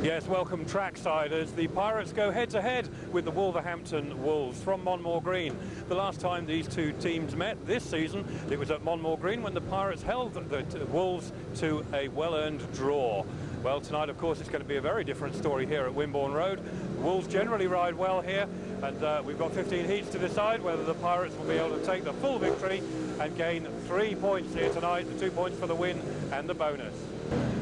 Yes, welcome tracksiders. The Pirates go head-to-head with the Wolverhampton Wolves from Monmore Green. The last time these two teams met this season, it was at Monmore Green when the Pirates held the Wolves to a well-earned draw. Well, tonight, of course, it's going to be a very different story here at Wimborne Road. The Wolves generally ride well here, and we've got 15 heats to decide whether the Pirates will be able to take the full victory and gain 3 points here tonight, the 2 points for the win and the bonus.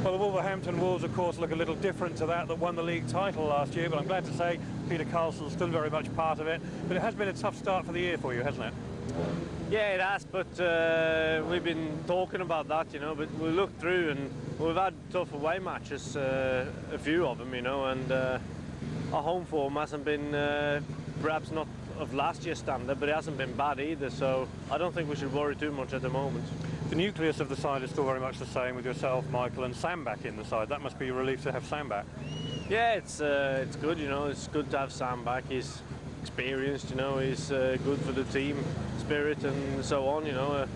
Well, the Wolverhampton Wolves, of course, look a little different to that won the league title last year, but I'm glad to say Peter Karlsson's still very much part of it. But it has been a tough start for the year for you, hasn't it? Yeah, it has, but we've been talking about that, you know, but we looked through and we've had tough away matches, a few of them, you know, and our home form hasn't been perhaps not of last year's standard, but it hasn't been bad either, so I don't think we should worry too much at the moment. The nucleus of the side is still very much the same with yourself, Michael, and Sam back in the side. That must be a relief to have Sam back. Yeah, it's good, you know, it's good to have Sam back. He's experienced, you know, he's good for the team spirit and so on, you know.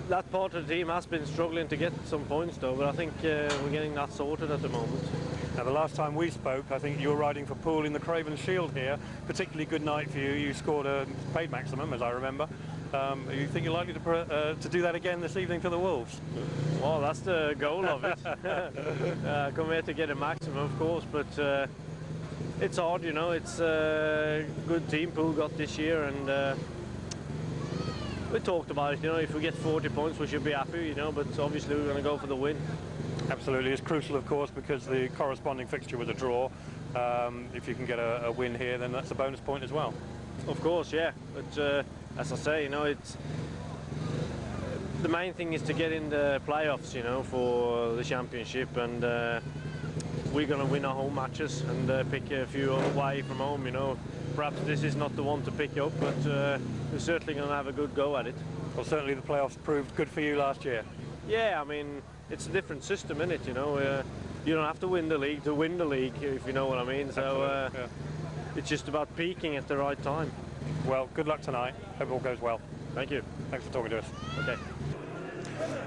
That part of the team has been struggling to get some points though, but I think we're getting that sorted at the moment. Now, the last time we spoke, I think you were riding for Poole in the Craven Shield here. Particularly good night for you. You scored a paid maximum, as I remember. You think you're likely to do that again this evening for the Wolves? Well, that's the goal of it. Come here to get a maximum, of course, but it's hard, you know. It's a good team Poole got this year, and we talked about it, you know. If we get 40 points, we should be happy, you know, but obviously we're going to go for the win. Absolutely, it's crucial, of course, because the corresponding fixture was a draw. If you can get a win here, then that's a bonus point as well. Of course, yeah, but as I say, you know, it's the main thing is to get in the playoffs, you know, for the championship, and we're going to win our home matches and pick a few away from home, you know. Perhaps this is not the one to pick up, but we're certainly going to have a good go at it. Well, certainly the playoffs proved good for you last year. Yeah, I mean, it's a different system, isn't it, you know. You don't have to win the league to win the league, if you know what I mean. So yeah. It's just about peaking at the right time. Well, good luck tonight. Hope it all goes well. Thank you. Thanks for talking to us. Okay.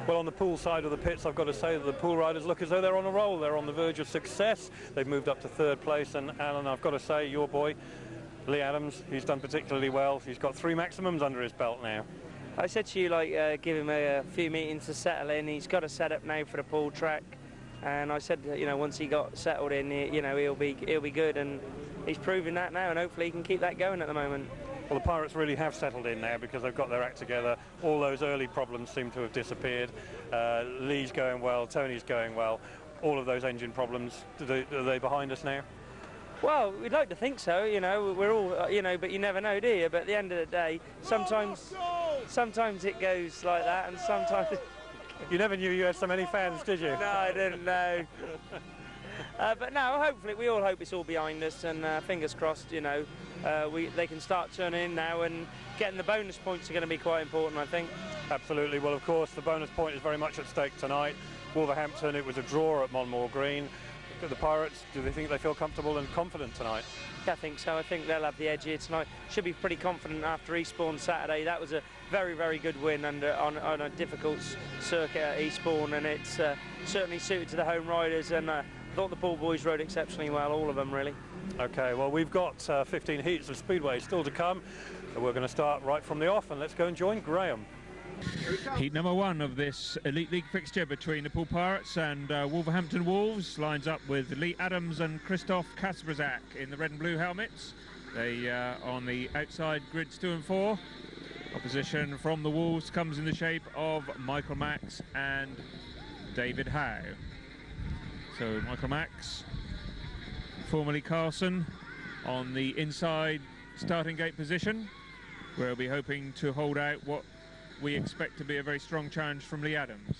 Well, on the Poole side of the pits, I've got to say that the Poole riders look as though they're on a roll. They're on the verge of success. They've moved up to third place, and Alan, I've got to say, your boy, Leigh ADAMS, he's done particularly well. He's got 3 maximums under his belt now. I said to you, like, give him a few meetings to settle in. He's got a setup now for the Poole track, and I said, you know, once he got settled in, you know, he'll be good, and he's proving that now, and hopefully he can keep that going at the moment. Well, the Pirates really have settled in now because they've got their act together. All those early problems seem to have disappeared. Lee's going well, Tony's going well. All of those engine problems, are they behind us now? Well, we'd like to think so, you know. We're all, you know, but you never know, do you? But at the end of the day, sometimes it goes like that, and sometimes... You never knew you had so many fans, did you? No, I didn't know. But no, hopefully, we all hope it's all behind us, and fingers crossed, you know, they can start turning in now, and getting the bonus points are going to be quite important, I think. Absolutely. Well, of course, the bonus point is very much at stake tonight. Wolverhampton, it was a draw at Monmore Green. The Pirates, do they think they feel comfortable and confident tonight? Yeah, I think so. I think they'll have the edge here tonight. Should be pretty confident after Eastbourne Saturday. That was a very, very good win on a difficult circuit at Eastbourne, and it's certainly suited to the home riders, and I thought the Poole boys rode exceptionally well, all of them really. Okay, well, we've got 15 heats of Speedway still to come. We're going to start right from the off, and let's go and join Graham. Heat number 1 of this Elite League fixture between the Poole Pirates and Wolverhampton Wolves lines up with Leigh ADAMS and Krzysztof KASPRZAK in the red and blue helmets. They on the outside grids 2 and 4. Opposition from the Wolves comes in the shape of Mikael MAX and David Howe. So Mikael MAX, formerly Karlsson, on the inside starting gate position, where he'll be hoping to hold out what we expect to be a very strong challenge from Leigh ADAMS.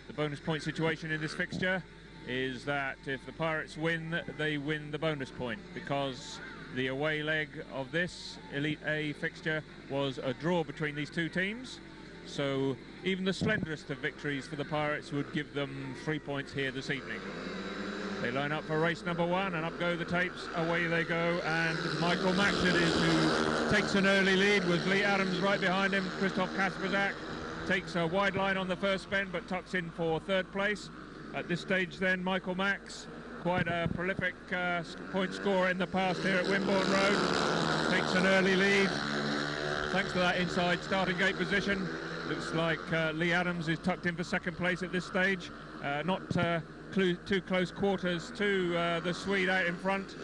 The bonus point situation in this fixture is that if the Pirates win, they win the bonus point, because the away leg of this Elite A fixture was a draw between these two teams. So even the slenderest of victories for the Pirates would give them 3 points here this evening. They line up for race number 1, and up go the tapes, away they go, and Mikael MAX it is who takes an early lead with Leigh ADAMS right behind him. Krzysztof KASPRZAK takes a wide line on the first bend, but tucks in for third place. At this stage then, Mikael MAX, quite a prolific point scorer in the past here at Wimborne Road, takes an early lead thanks to that inside starting gate position. Looks like Leigh ADAMS is tucked in for second place at this stage. Not too close quarters to the Swede out in front.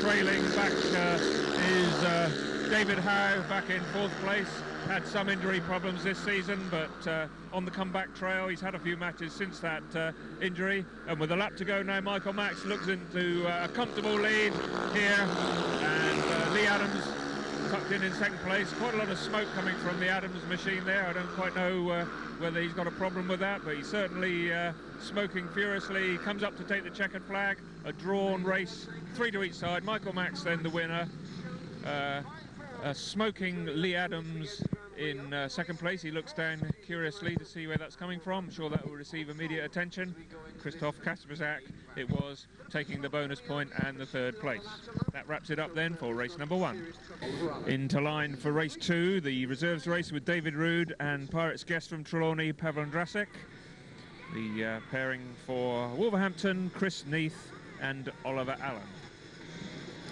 Trailing back is David Howe, back in fourth place. Had some injury problems this season, but on the comeback trail. He's had a few matches since that injury, and with a lap to go now, Mikael MAX looks into a comfortable lead here, and Leigh ADAMS tucked in second place. Quite a lot of smoke coming from the ADAMS machine there. I don't quite know whether he's got a problem with that, but he's certainly smoking furiously. He comes up to take the checkered flag. A drawn race, 3 to each side. Mikael MAX then the winner. Smoking Leigh ADAMS in second place. He looks down curiously to see where that's coming from. I'm sure that will receive immediate attention. Krzysztof KASPRZAK it was, taking the bonus point and the third place. That wraps it up then for race number 1. Into line for race 2, the reserves race with David Ruud and Pirates guest from Trelawney, Pavel ONDRASIK. The pairing for Wolverhampton, Chris Neath and Oliver Alun.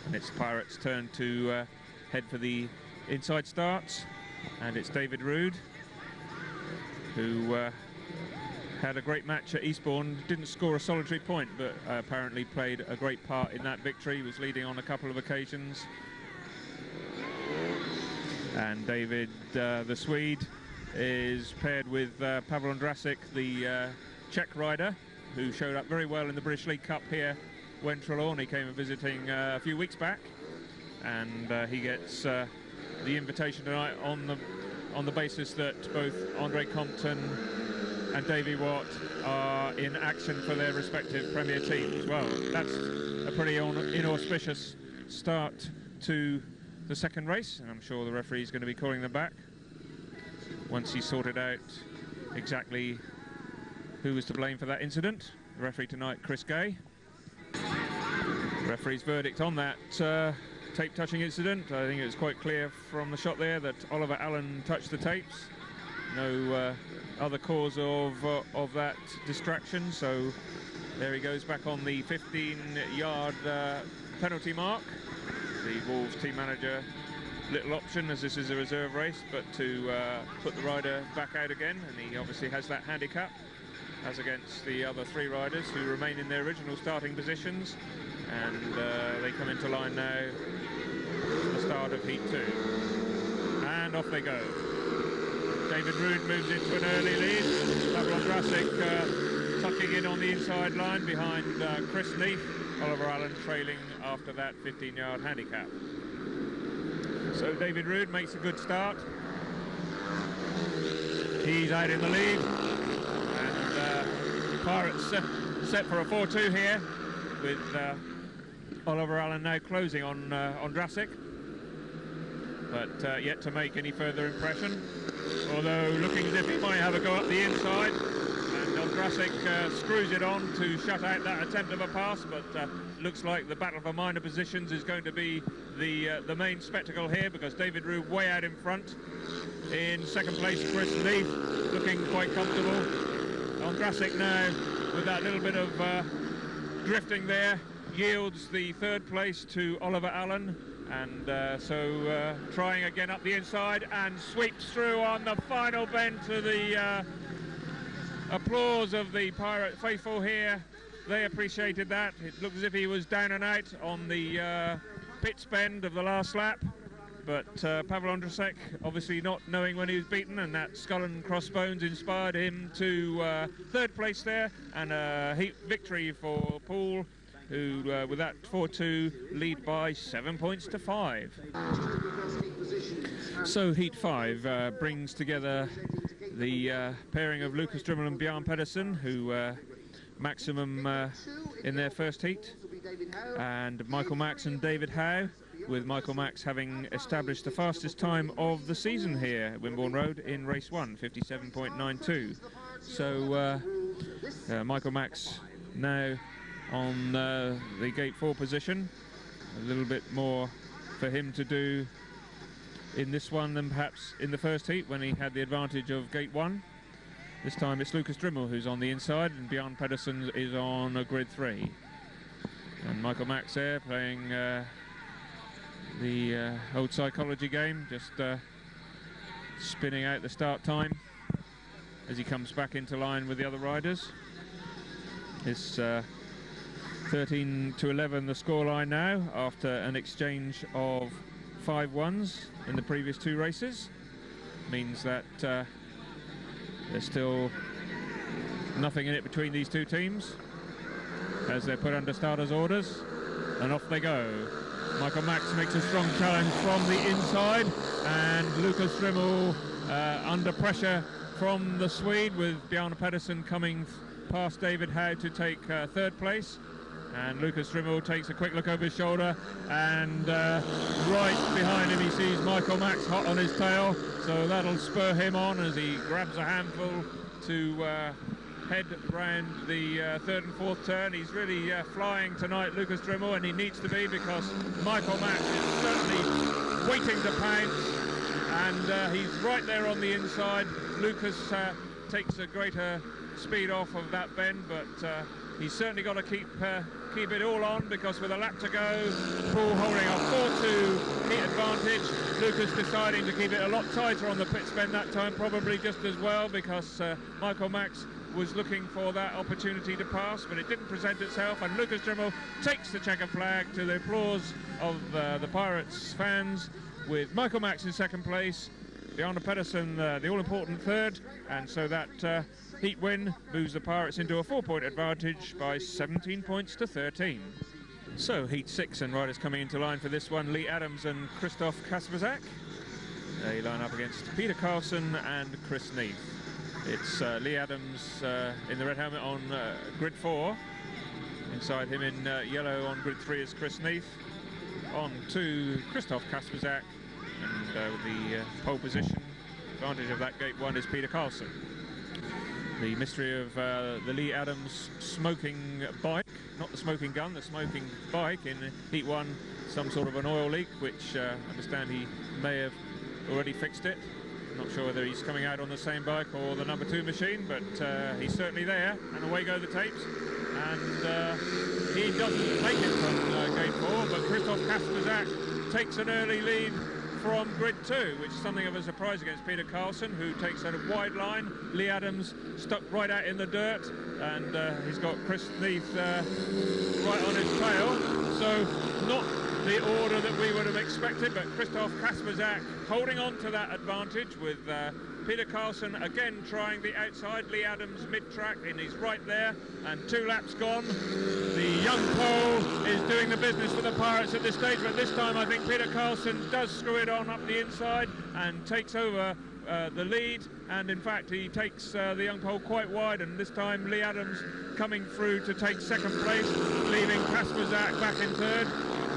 And it's Pirates' turn to head for the inside starts, and it's David Ruud, who had a great match at Eastbourne. Didn't score a solitary point, but apparently played a great part in that victory. He was leading on a couple of occasions. And David, the Swede, is paired with Pavel ONDRASIK, the Czech rider, who showed up very well in the British League Cup here when Trelawney came and visiting a few weeks back. And he gets the invitation tonight on the basis that both Andre Compton and Davy Watt are in action for their respective Premier teams. Well, that's a pretty inauspicious start to the second race, and I'm sure the referee is going to be calling them back once he's sorted out exactly who was to blame for that incident. The referee tonight, Chris Gay. The referee's verdict on that tape touching incident, I think it was quite clear from the shot there that Oliver Alun touched the tapes. No other cause of that distraction, so there he goes back on the 15-yard penalty mark. The Wolves team manager, little option as this is a reserve race, but to put the rider back out again, and he obviously has that handicap as against the other 3 riders who remain in their original starting positions. And they come into line now, the start of heat 2. And off they go. David Ruud moves into an early lead. Pavel ONDRASIK tucking in on the inside line behind Chris Neath. Oliver Alun trailing after that 15-yard handicap. So David Ruud makes a good start. He's out in the lead. And Pirates set for a 4-2 here, with Oliver Alun now closing on ONDRASIK, but yet to make any further impression, although looking as if he might have a go up the inside, and ONDRASIK screws it on to shut out that attempt of a pass, but looks like the battle for minor positions is going to be the main spectacle here, because David Ruud way out in front. In second place, Chris Leahy looking quite comfortable. ONDRASIK now with that little bit of drifting there yields the third place to Oliver Alun, and so trying again up the inside and sweeps through on the final bend to the applause of the Pirate faithful here. They appreciated that. It looked as if he was down and out on the pits bend of the last lap, but Pavel ONDRASIK obviously not knowing when he was beaten, and that skull and crossbones inspired him to third place there, and a heat victory for Poole, who with that 4-2 lead by 7 points to 5. So heat 5 brings together the pairing of Lukas DRYML and Bjarne PEDERSEN, who maximum in their first heat, and Mikael MAX and David Howe, with Mikael MAX having established the fastest time of the season here at Wimborne Road in race 1, 57.92. So Mikael MAX now on the gate 4 position. A little bit more for him to do in this one than perhaps in the first heat when he had the advantage of gate 1. This time it's Lukas DRYML who's on the inside, and Bjarne PEDERSEN is on grid 3. And Mikael MAX there playing the old psychology game, just spinning out the start time as he comes back into line with the other riders. It's 13 to 11 the scoreline now, after an exchange of 5-1s in the previous 2 races. Means that there's still nothing in it between these 2 teams as they're put under starters' orders, and off they go. Mikael MAX makes a strong challenge from the inside, and Lukas DRYML under pressure from the Swede, with Bjarne PEDERSEN coming past David Howe to take 3rd place. And Lukas DRYML takes a quick look over his shoulder, and right behind him he sees Mikael MAX hot on his tail, so that'll spur him on as he grabs a handful to head round the 3rd and 4th turn. He's really flying tonight, Lukas DRYML, and he needs to be, because Mikael MAX is certainly waiting to pounce, and he's right there on the inside. Lucas takes a greater speed off of that bend, but he's certainly got to keep it all on, because with a lap to go, Poole holding a 4-2 heat advantage. Lucas deciding to keep it a lot tighter on the pits bend that time, probably just as well, because Mikael MAX was looking for that opportunity to pass, but it didn't present itself, and Lukas DRYML takes the checker flag to the applause of the Pirates fans, with Mikael MAX in 2nd place, Bjarne PEDERSEN the all-important 3rd, and so that heat win moves the Pirates into a 4-point advantage by 17 points to 13. So heat 6, and riders coming into line for this one: Leigh ADAMS and Krzysztof KASPRZAK. They line up against Peter Karlsson and Chris Neath. It's Leigh ADAMS in the red helmet on grid 4. Inside him in yellow on grid 3 is Chris Neath. On to Krzysztof KASPRZAK, and with the pole position advantage of that gate 1 is Peter Karlsson. The mystery of the Leigh ADAMS smoking bike, not the smoking gun, the smoking bike in heat 1, some sort of an oil leak, which I understand he may have already fixed it. I'm not sure whether he's coming out on the same bike or the number 2 machine, but he's certainly there, and away go the tapes. And he doesn't make it from gate 4, but Krzysztof KASPRZAK takes an early lead from grid 2, which is something of a surprise against Peter Karlsson, who takes out a wide line. Leigh ADAMS stuck right out in the dirt, and he's got Chris Neath right on his tail. So not the order that we would have expected, but Krzysztof KASPRZAK holding on to that advantage, with Peter Karlsson again trying the outside. Leigh ADAMS mid-track, and he's right there, and 2 laps gone. The young Poole is doing the business for the Pirates at this stage, but this time I think Peter Karlsson does screw it on up the inside and takes over the lead, and in fact he takes the young Poole quite wide, and this time Leigh ADAMS coming through to take 2nd place, leaving KASPRZAK back in 3rd,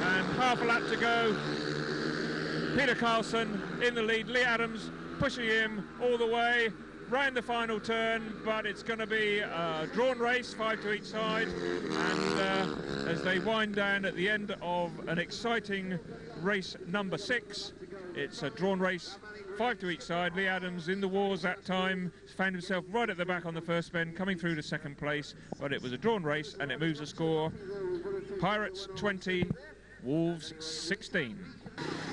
and half a lap to go. Peter Karlsson in the lead, Leigh ADAMS pushing him all the way round the final turn, but it's going to be a drawn race, 5 to each side, and as they wind down at the end of an exciting race number 6, it's a drawn race, 5 to each side. Leigh ADAMS in the wars that time, found himself right at the back on the first bend, coming through to 2nd place, but it was a drawn race, and it moves the score. Pirates 20, Wolves 16.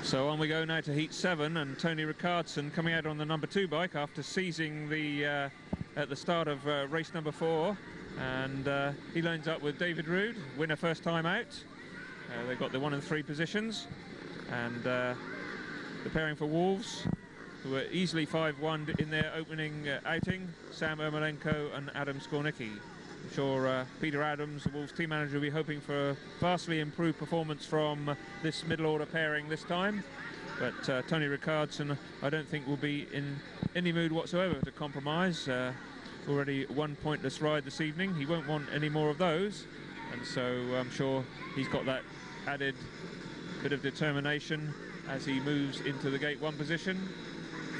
So on we go now to heat 7, and Tony Rickardsson coming out on the number 2 bike after seizing the at the start of race number 4, and he lines up with David Ruud, winner first time out. They've got the 1 and 3 positions, and the pairing for Wolves, who were easily 5-1 in their opening outing, Sam Ermolenko and Adam Skornicki. I'm sure Peter Adams, the Wolves team manager, will be hoping for a vastly improved performance from this middle order pairing this time. But Tony Rickardsson, I don't think, will be in any mood whatsoever to compromise. Already 1 pointless ride this evening. He won't want any more of those. And so I'm sure he's got that added bit of determination as he moves into the gate 1 position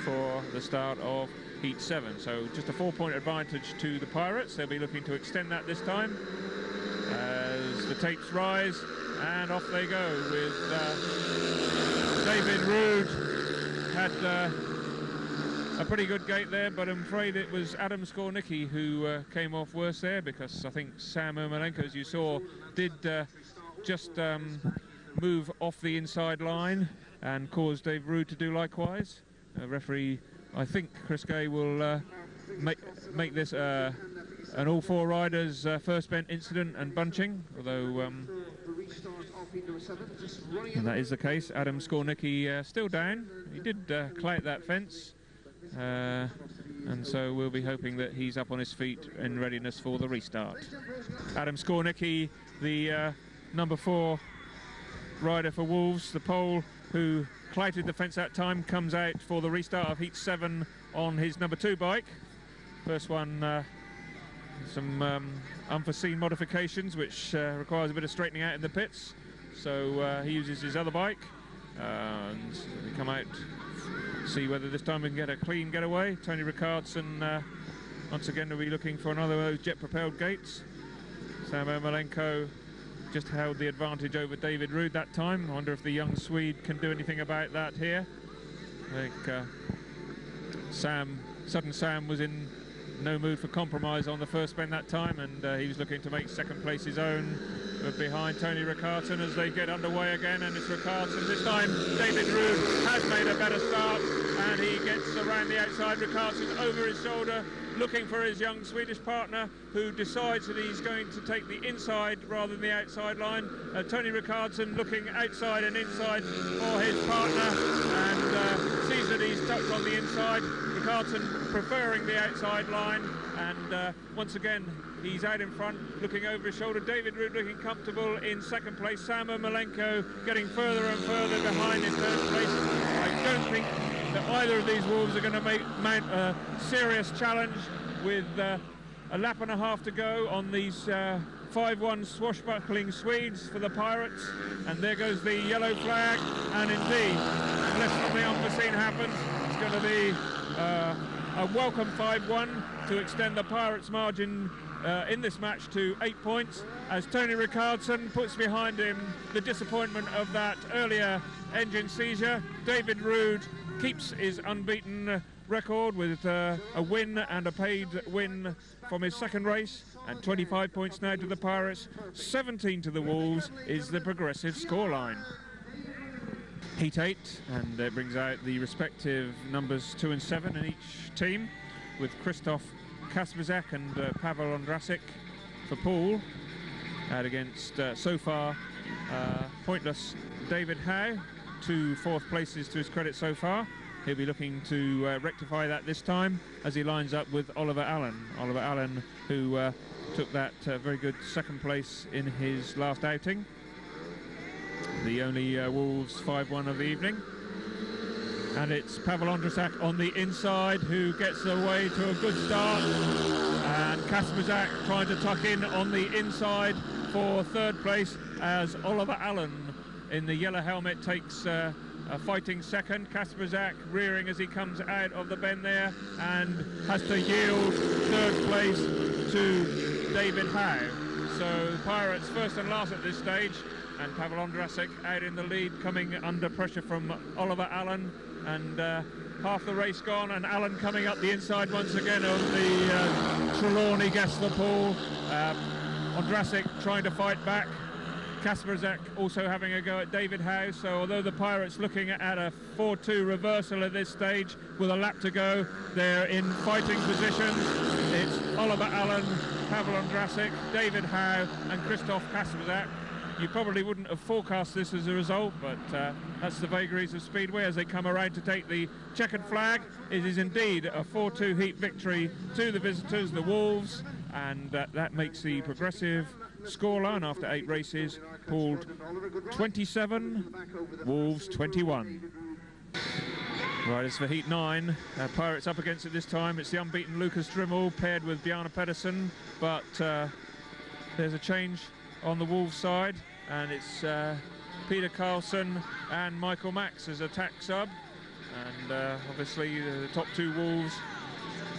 for the start of heat 7. So just a 4-point advantage to the Pirates. They'll be looking to extend that this time as the tapes rise, and off they go with David Ruud. Had a pretty good gate there, but I'm afraid it was Adam Skornicki who came off worse there, because I think Sam Ermolenko, as you saw, did just move off the inside line and caused Dave Ruud to do likewise. Referee, I think Chris Gay will make this an all four riders first bent incident and bunching, although and that is the case. Adam Skornicki still down. He did clout that fence, and so we'll be hoping that he's up on his feet in readiness for the restart. Adam Skornicki, the number 4 rider for Wolves, the Pole who clouted the fence that time, comes out for the restart of Heat 7 on his number 2 bike. First one, some unforeseen modifications, which requires a bit of straightening out in the pits. So he uses his other bike, and we come out, see whether this time we can get a clean getaway. Tony Rickardsson once again will be looking for another of those jet-propelled gates. Sam Ermolenko just held the advantage over David Ruud that time. I wonder if the young Swede can do anything about that here. I think Sutton Sam was in no mood for compromise on the first bend that time, and he was looking to make second place his own. But behind Tony Rickardsson as they get underway again, and it's Rickardsson. This time David Ruud has made a better start, and he gets around the outside. Rickardsson over his shoulder, looking for his young Swedish partner, who decides that he's going to take the inside rather than the outside line. Tony Rickardsson looking outside and inside for his partner, and sees that he's stuck on the inside. Rickardsson preferring the outside line, and once again he's out in front, looking over his shoulder. David Ruud looking comfortable in second place. Sam Ermolenko getting further and further behind in third place. I don't think that either of these Wolves are going to mount a serious challenge with a lap and a half to go on these 5-1 swashbuckling Swedes for the Pirates. And there goes the yellow flag, and indeed, unless something unforeseen happens, it's going to be a welcome 5-1 to extend the Pirates' margin in this match to 8 points, as Tony Rickardsson puts behind him the disappointment of that earlier engine seizure. David Ruud keeps his unbeaten record with a win and a paid win from his second race, and 25 points now to the Pirates, 17 to the Wolves is the progressive scoreline. Heat 8, and it brings out the respective numbers 2 and 7 in each team, with Krzysztof KASPRZAK and Pavel ONDRASIK for Poole, out against so far pointless David Howe, 2 4th places to his credit so far. He'll be looking to rectify that this time as he lines up with Oliver Alun. Oliver Alun, who took that very good second place in his last outing. The only Wolves 5-1 of the evening. And it's Pavel ONDRASIK on the inside, who gets away to a good start. And KASPRZAK trying to tuck in on the inside for third place, as Oliver Alun in the yellow helmet takes a fighting second. KASPRZAK rearing as he comes out of the bend there, and has to yield third place to David Howe. So the Pirates first and last at this stage, and Pavel ONDRASIK out in the lead, coming under pressure from Oliver Alun. And half the race gone, and Alun coming up the inside once again on the Trelawney Gessler Poole. ONDRASIK trying to fight back. KASPRZAK also having a go at David Howe. So although the Pirates looking at a 4-2 reversal at this stage with a lap to go, they're in fighting positions. It's Oliver Alun, Pavel ONDRASIK, David Howe and Krzysztof KASPRZAK. You probably wouldn't have forecast this as a result, but that's the vagaries of Speedway as they come around to take the checkered flag. It is indeed a 4-2 heat victory to the visitors, the Wolves, and that makes the progressive scoreline after 8 races: Poole 27, Wolves 21. Right, it's for Heat 9. Pirates up against it this time. It's the unbeaten Lukas DRYML paired with Bjarne PEDERSEN, but there's a change on the Wolves side, and it's Peter Karlsson and Mikael MAX as attack sub, and obviously the top 2 Wolves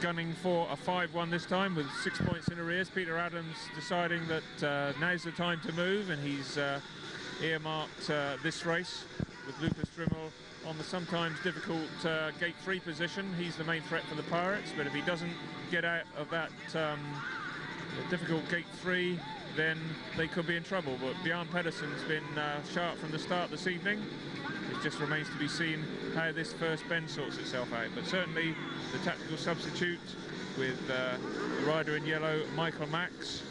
gunning for a 5-1 this time with 6 points in arrears. Peter Adams deciding that now's the time to move, and he's earmarked this race with Lukas DRYML on the sometimes difficult gate 3 position. He's the main threat for the Pirates, but if he doesn't get out of that difficult gate 3, then they could be in trouble. But Bjarne PEDERSEN's been sharp from the start this evening. It just remains to be seen how this first bend sorts itself out. But certainly the tactical substitute with the rider in yellow, Mikael MAX,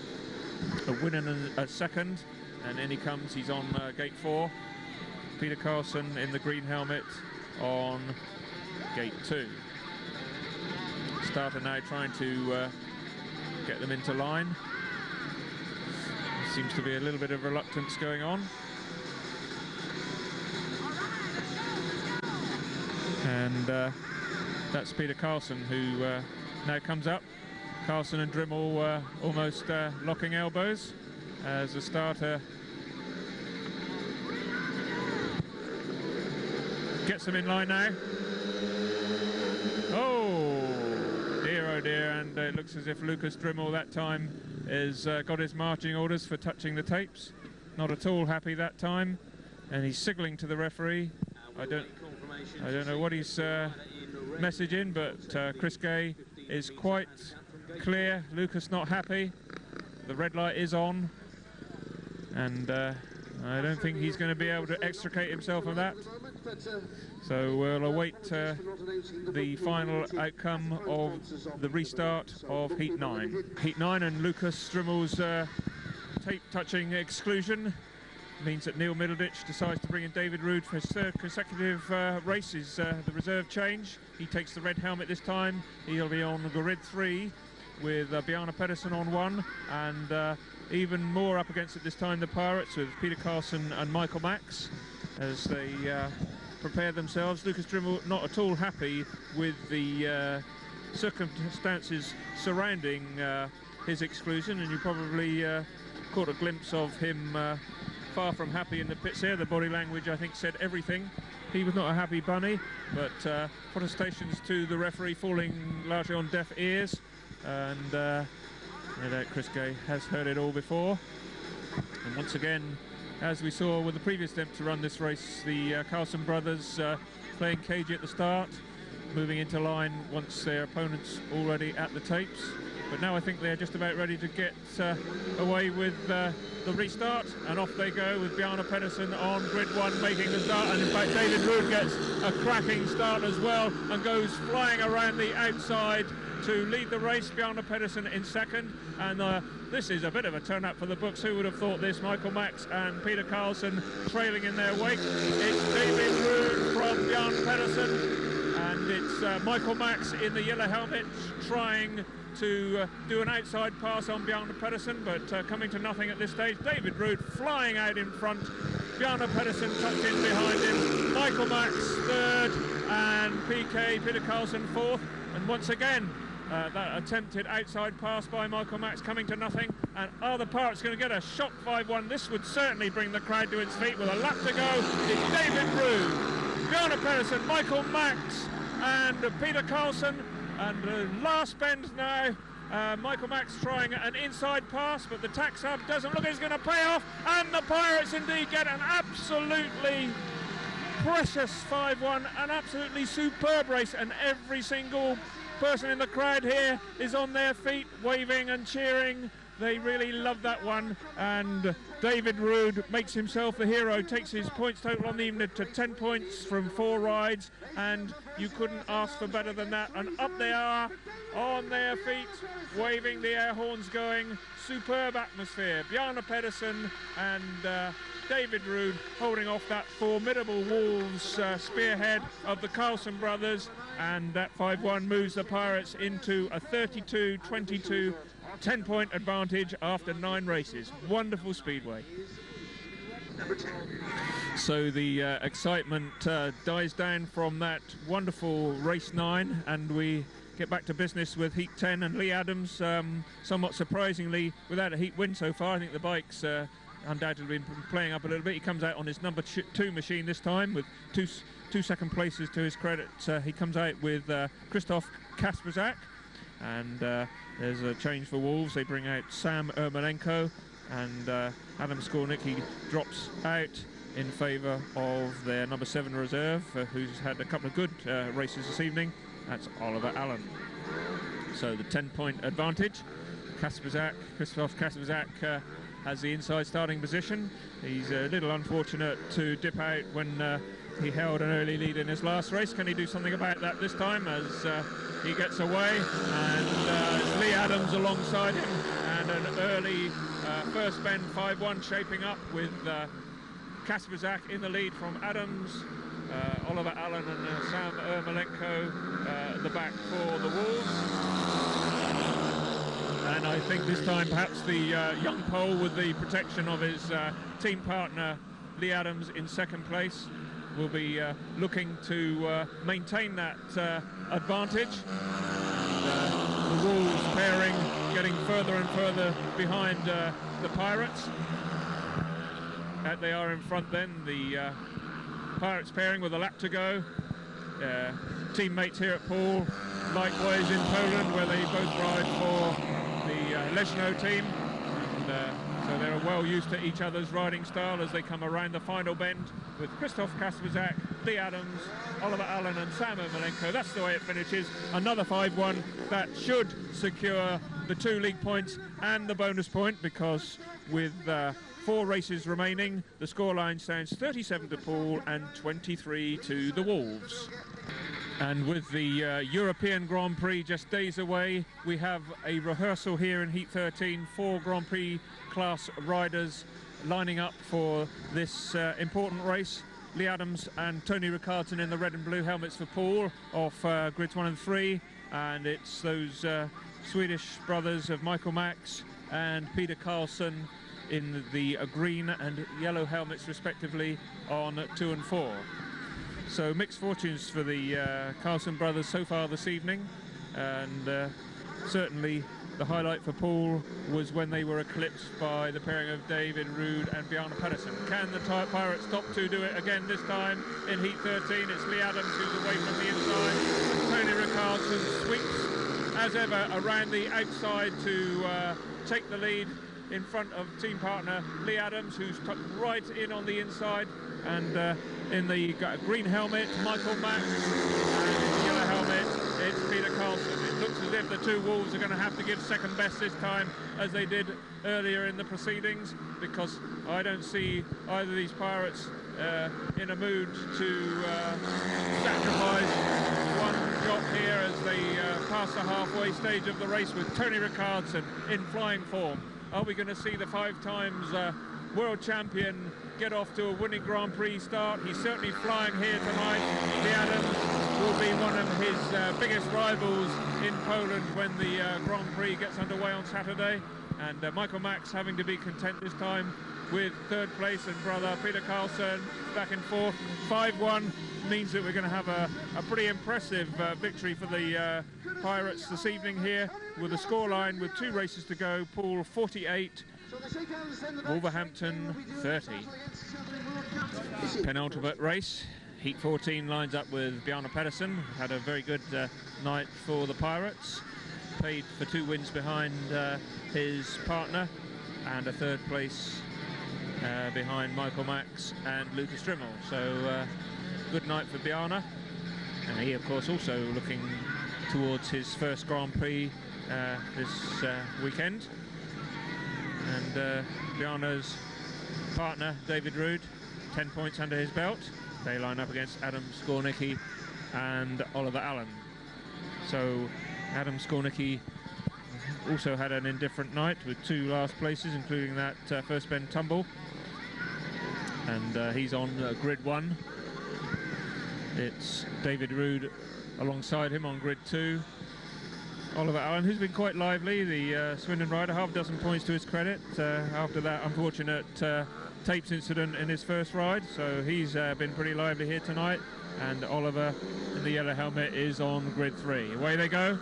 a win and a second, and in he comes. He's on gate 4. Peter Karlsson in the green helmet on gate 2. Starter now trying to get them into line. Seems to be a little bit of reluctance going on. And that's Peter Karlsson who now comes up. Karlsson and DRYML almost locking elbows as the starter gets them in line now. Oh dear, and it looks as if Lukas DRYML that time has got his marching orders for touching the tapes. Not at all happy that time, and he's signalling to the referee. I don't know what he's messaging, but Chris Gay is quite clear. Lukas not happy. The red light is on, and I don't think he's going to be able to extricate himself from that. So we'll await the final outcome of the restart of Heat 9. Heat 9 and Lukas DRYML's tape touching exclusion means that Neil Middleditch decides to bring in David Ruud for his third consecutive race. Is the reserve change. He takes the red helmet this time. He'll be on grid 3 with Bjarne PEDERSEN on 1, and even more up against it this time, the Pirates, with Peter Karlsson and Mikael MAX as they prepare themselves. Lukas DRYML not at all happy with the circumstances surrounding his exclusion, and you probably caught a glimpse of him far from happy in the pits here. The body language, I think, said everything. He was not a happy bunny, but protestations to the referee falling largely on deaf ears, and no doubt Chris Gay has heard it all before. And once again, as we saw with the previous attempt to run this race, the Karlsson brothers playing cagey at the start, moving into line once their opponents already at the tapes. But now I think they're just about ready to get away with the restart, and off they go with Bjarne PEDERSEN on grid 1 making the start. And in fact David Ruud gets a cracking start as well and goes flying around the outside to lead the race. Bjarne PEDERSEN in second, and this is a bit of a turn up for the books. Who would have thought this? Mikael MAX and Peter Karlsson trailing in their wake. It's David Ruud from Bjarne PEDERSEN, and it's Mikael MAX in the yellow helmet trying to do an outside pass on Bjarne PEDERSEN, but coming to nothing at this stage. David Ruud flying out in front, Bjarne PEDERSEN tucked in behind him, Mikael MAX third, and Peter Karlsson fourth. And once again, that attempted outside pass by Mikael MAX coming to nothing. And are the Pirates going to get a shock 5-1? This would certainly bring the crowd to its feet. With a lap to go, it's David Ruud, Bjarne PEDERSEN, Mikael MAX and Peter Karlsson. And last bend now, Mikael MAX trying an inside pass, but the tack sub doesn't look as it's going to pay off, and the Pirates indeed get an absolutely precious 5-1, an absolutely superb race, and every single person in the crowd here is on their feet waving and cheering. They really love that one, and David Ruud makes himself the hero, takes his points total on the evening to 10 points from 4 rides, and you couldn't ask for better than that. And up they are, on their feet, waving, the air horns going, superb atmosphere. Bjarne PEDERSEN and David Ruud holding off that formidable Wolves spearhead of the Karlsson brothers, and that 5-1 moves the Pirates into a 32-22 10-point advantage after 9 races. Wonderful speedway. So the excitement dies down from that wonderful race 9, and we get back to business with Heat 10 and Leigh ADAMS, somewhat surprisingly without a heat win so far. I think the bike's undoubtedly been playing up a little bit. He comes out on his number 2 machine this time with two second places to his credit. He comes out with Krzysztof KASPRZAK, and there's a change for Wolves. They bring out Sam Ermolenko, and Adam Skornicki drops out in favour of their number 7 reserve, who's had a couple of good races this evening. That's Oliver Alun. So the 10-point advantage. Krzysztof KASPRZAK has the inside starting position. He's a little unfortunate to dip out when he held an early lead in his last race. Can he do something about that this time as he gets away? And Leigh ADAMS alongside him, and an early first bend 5-1 shaping up with KASPRZAK in the lead from ADAMS, Oliver Alun and Sam Ermolenko at the back for the Wolves. And I think this time perhaps the young Pole, with the protection of his team partner Leigh ADAMS in second place, will be looking to maintain that advantage. The Wolves pairing getting further and further behind the Pirates. They are in front then, the Pirates pairing with a lap to go. Teammates here at Poole, likewise in Poland, where they both ride for the Leszno team. And, so they're well used to each other's riding style as they come around the final bend with Krzysztof KASPRZAK, Leigh ADAMS, Oliver Alun and Sam Ermolenko. That's the way it finishes. Another 5-1 that should secure the 2 league points and the bonus point, because with 4 races remaining, the scoreline stands 37 to Poole and 23 to the Wolves. And with the European Grand Prix just days away, we have a rehearsal here in Heat 13. 4 Grand Prix class riders lining up for this important race. Leigh ADAMS and Tony Rickardsson in the red and blue helmets for Poole off grids 1 and 3. And it's those Swedish brothers of Mikael MAX and Peter Karlsson in the green and yellow helmets respectively on 2 and 4. So mixed fortunes for the Karlsson brothers so far this evening, and certainly the highlight for Poole was when they were eclipsed by the pairing of David Ruud and Bjarne PEDERSEN. Can the Pirates stop to do it again this time in Heat 13? It's Leigh ADAMS who's away from the inside. Tony Rickardsson sweeps as ever around the outside to take the lead in front of team partner Leigh ADAMS, who's tucked right in on the inside. And in the green helmet, Mikael MAX, and in the yellow helmet, it's Peter Karlsson. It looks as if the 2 Wolves are going to have to give second best this time, as they did earlier in the proceedings, because I don't see either of these Pirates in a mood to sacrifice one shot here as they pass the halfway stage of the race with Tony Rickardsson in flying form. Are we going to see the 5 times world champion get off to a winning Grand Prix start? He's certainly flying here tonight. Leigh ADAMS will be one of his biggest rivals in Poland when the Grand Prix gets underway on Saturday. And Mikael MAX having to be content this time with 3rd place, and brother Peter Karlsson back and forth. 5-1 means that we're going to have a pretty impressive victory for the Pirates this evening here, with a scoreline with 2 races to go. Poole 48, Wolverhampton 30. Penultimate race. Heat 14 lines up with Bjarne PEDERSEN. Had a very good night for the Pirates. Paid for 2 wins behind his partner, and a 3rd place behind Mikael MAX and Lukas DRYML. So good night for Bjarne. And he, of course, also looking towards his first Grand Prix this weekend. And Bjarne's partner, David Ruud, 10 points under his belt. They line up against Skornicki and Oliver Alun. So Skornicki also had an indifferent night with 2 last places, including that first bend tumble. And he's on grid 1. It's David Ruud alongside him on grid 2. Oliver Alun, who's been quite lively, the Swindon rider, half a dozen points to his credit after that unfortunate tapes incident in his first ride. So he's been pretty lively here tonight. And Oliver in the yellow helmet is on grid 3. Away they go.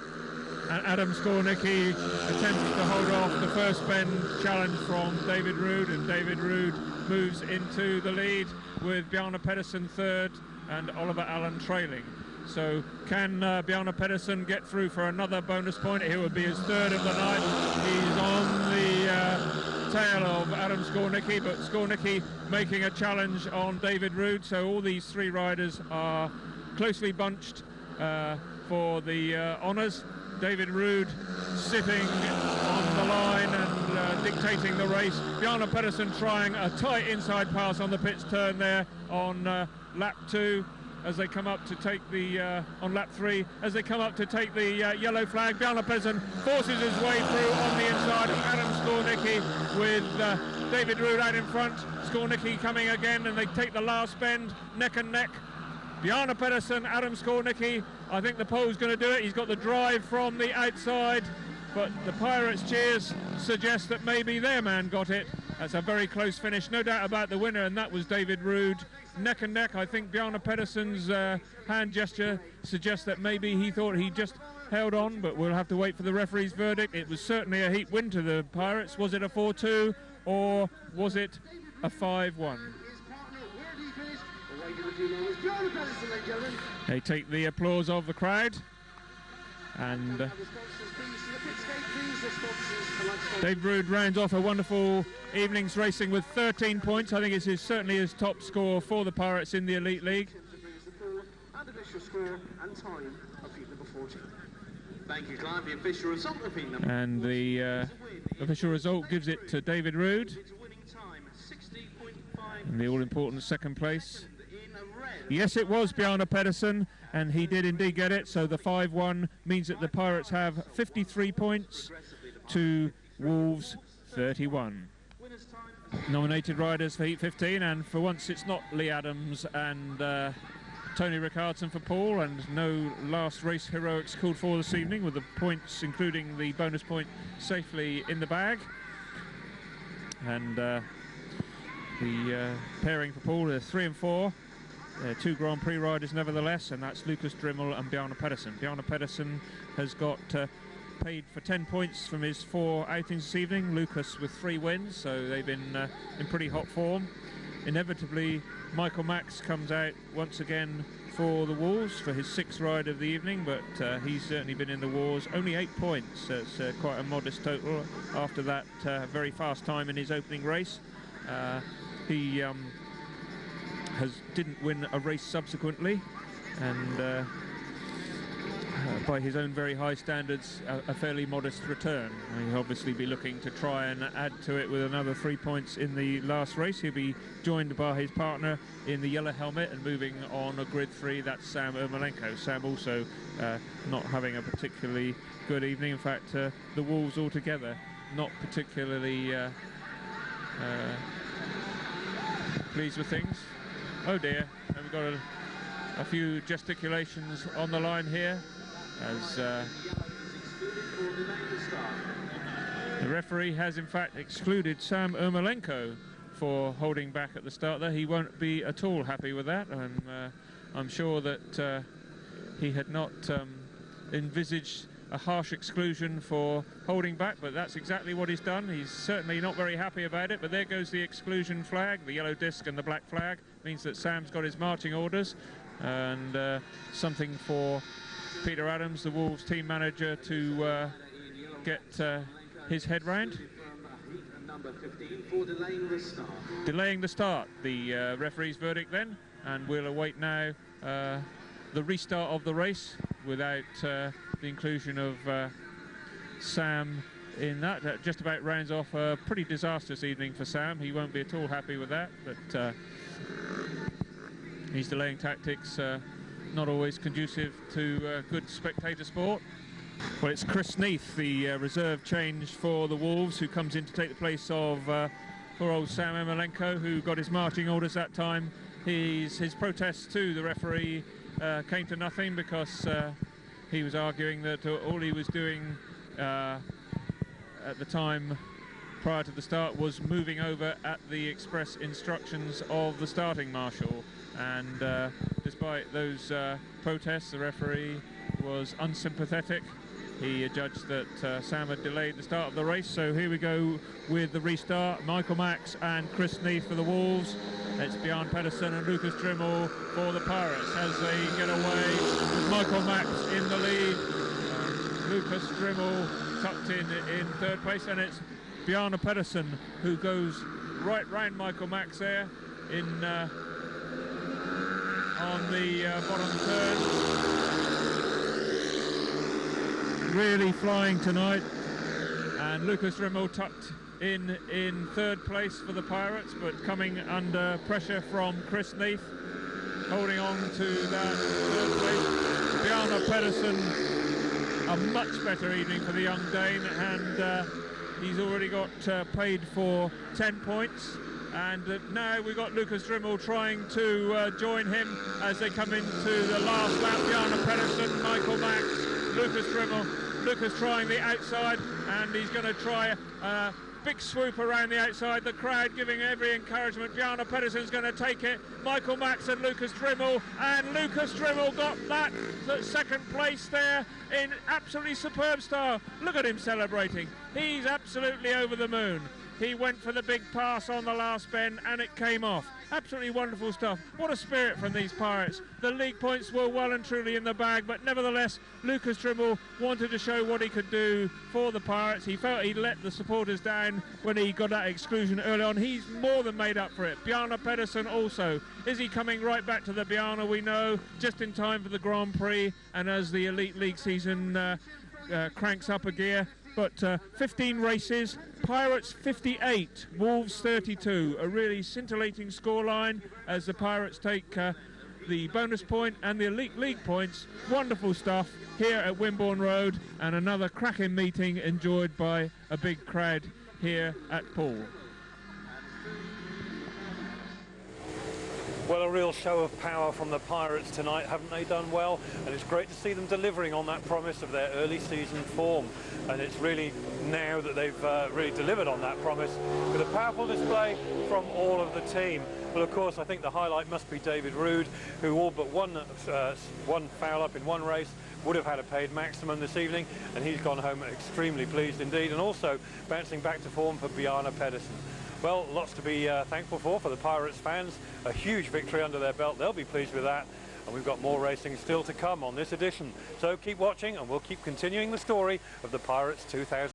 And Skornicki attempts to hold off the first bend challenge from David Ruud, and David Ruud moves into the lead with Bjarne PEDERSEN 3rd and Oliver Alun trailing. So can Bjarne PEDERSEN get through for another bonus point? It would be his 3rd of the night. He's on the tail of Adam Skornicki, but Skornicki making a challenge on David Ruud, so all these three riders are closely bunched for the honours. David Ruud sitting on the line and dictating the race. Bjarne PEDERSEN trying a tight inside pass on the pit's turn there on lap 2 as they come up to take the, on lap 3, as they come up to take the yellow flag. Bjarne PEDERSEN forces his way through on the inside of Adam Skornicki with David Ruud out in front. Skornicki coming again, and they take the last bend, neck and neck. Bjarne PEDERSEN, Adam Skornicki. I think the Pole's going to do it. He's got the drive from the outside, but the Pirates' cheers suggest that maybe their man got it. That's a very close finish, no doubt about the winner, and that was David Ruud. Neck and neck. I think Bjarne PEDERSEN's hand gesture suggests that maybe he thought he just held on, but we'll have to wait for the referee's verdict. It was certainly a heat win to the Pirates. Was it a 4-2 or was it a 5-1? They take the applause of the crowd, and Dave Ruud rounds off a wonderful evening's racing with 13 points. I think it's certainly his top score for the Pirates in the Elite League. And the official result gives it to David Ruud in the all-important second place. Yes, it was Bjarne PEDERSEN, and he did indeed get it, so the 5-1 means that the Pirates have 53 points to Wolves 31. Nominated riders for Heat 15, and for once it's not Leigh ADAMS and Tony Rickardsson for Poole, and no last race heroics called for this evening, with the points, including the bonus point, safely in the bag. And the pairing for Poole are 3 and 4. Two Grand Prix riders nevertheless, and that's Lukas DRYML and Bjarne PEDERSEN. Bjarne PEDERSEN has got paid for 10 points from his 4 outings this evening. Lukas with 3 wins, so they've been in pretty hot form. Inevitably, Mikael MAX comes out once again for the Wolves for his 6th ride of the evening, but he's certainly been in the wars. Only 8 points, so it's quite a modest total after that very fast time in his opening race. He didn't win a race subsequently, and by his own very high standards, a fairly modest return. He'll obviously be looking to try and add to it with another 3 points in the last race. He'll be joined by his partner in the yellow helmet and moving on a grid 3, that's Sam Ermolenko. Sam also not having a particularly good evening. In fact, the Wolves altogether not particularly pleased with things. Oh dear, and we've got a few gesticulations on the line here as the referee has in fact excluded Sam Ermolenko for holding back at the start there. He won't be at all happy with that, and I'm sure that he had not envisaged a harsh exclusion for holding back, but that's exactly what he's done. He's certainly not very happy about it, but there goes the exclusion flag. The yellow disc and the black flag means that Sam's got his marching orders, and something for Peter Adams, the Wolves team manager, to get his head round. Delaying the start, the referee's verdict then, and we'll await now the restart of the race without the inclusion of Sam in that. That just about rounds off a pretty disastrous evening for Sam. He won't be at all happy with that, but these delaying tactics not always conducive to good spectator sport. Well, it's Chris Neath, the reserve change for the Wolves, who comes in to take the place of poor old Sam Ermolenko, who got his marching orders that time. His protests to the referee came to nothing, because he was arguing that all he was doing at the time prior to the start was moving over at the express instructions of the starting marshal, and despite those protests, the referee was unsympathetic. He judged that Sam had delayed the start of the race, so here we go with the restart. Mikael MAX and Chris Neath for the Wolves. It's Bjarne PEDERSEN and Lukas DRYML for the Pirates as they get away with Mikael MAX in the lead. Lukas DRYML tucked in 3rd place, and it's Bjarne PEDERSEN, who goes right round Mikael MAX there in on the bottom third. Really flying tonight, and Lukas DRYML tucked in third place for the Pirates, but coming under pressure from Neath, holding on to that third place. Bjarne PEDERSEN, a much better evening for the young Dane, and he's already got paid for 10 points. And now we've got Lukas DRYML trying to join him as they come into the last lap. Bjarne PEDERSEN, Mikael MAX, Lukas DRYML. Lukas trying the outside, and he's going to try a big swoop around the outside. The crowd giving every encouragement. Bjarne PEDERSEN's going to take it. Mikael MAX and Lukas DRYML, and Lukas DRYML got that second place there in absolutely superb style. Look at him celebrating. He's absolutely over the moon. He went for the big pass on the last bend, and it came off. Absolutely wonderful stuff. What a spirit from these Pirates. The league points were well and truly in the bag, but nevertheless, Lukas DRYML wanted to show what he could do for the Pirates. He felt he let the supporters down when he got that exclusion early on. He's more than made up for it. Bjarne PEDERSEN also. Is he coming right back to the Bjarne? We know, just in time for the Grand Prix, and as the Elite League season cranks up a gear. But 15 races, Pirates 58, Wolves 32. A really scintillating scoreline as the Pirates take the bonus point and the Elite League points. Wonderful stuff here at Wimborne Road, and another cracking meeting enjoyed by a big crowd here at Poole. Well, a real show of power from the Pirates tonight. Haven't they done well? And it's great to see them delivering on that promise of their early season form. And it's really now that they've really delivered on that promise with a powerful display from all of the team. Well, of course, I think the highlight must be David Ruud, who all but one foul up in one race would have had a paid maximum this evening, and he's gone home extremely pleased indeed, and also bouncing back to form for Bjarne PEDERSEN. Well, lots to be thankful for the Pirates fans. A huge victory under their belt. They'll be pleased with that. And we've got more racing still to come on this edition. So keep watching, and we'll keep continuing the story of the Pirates 2000.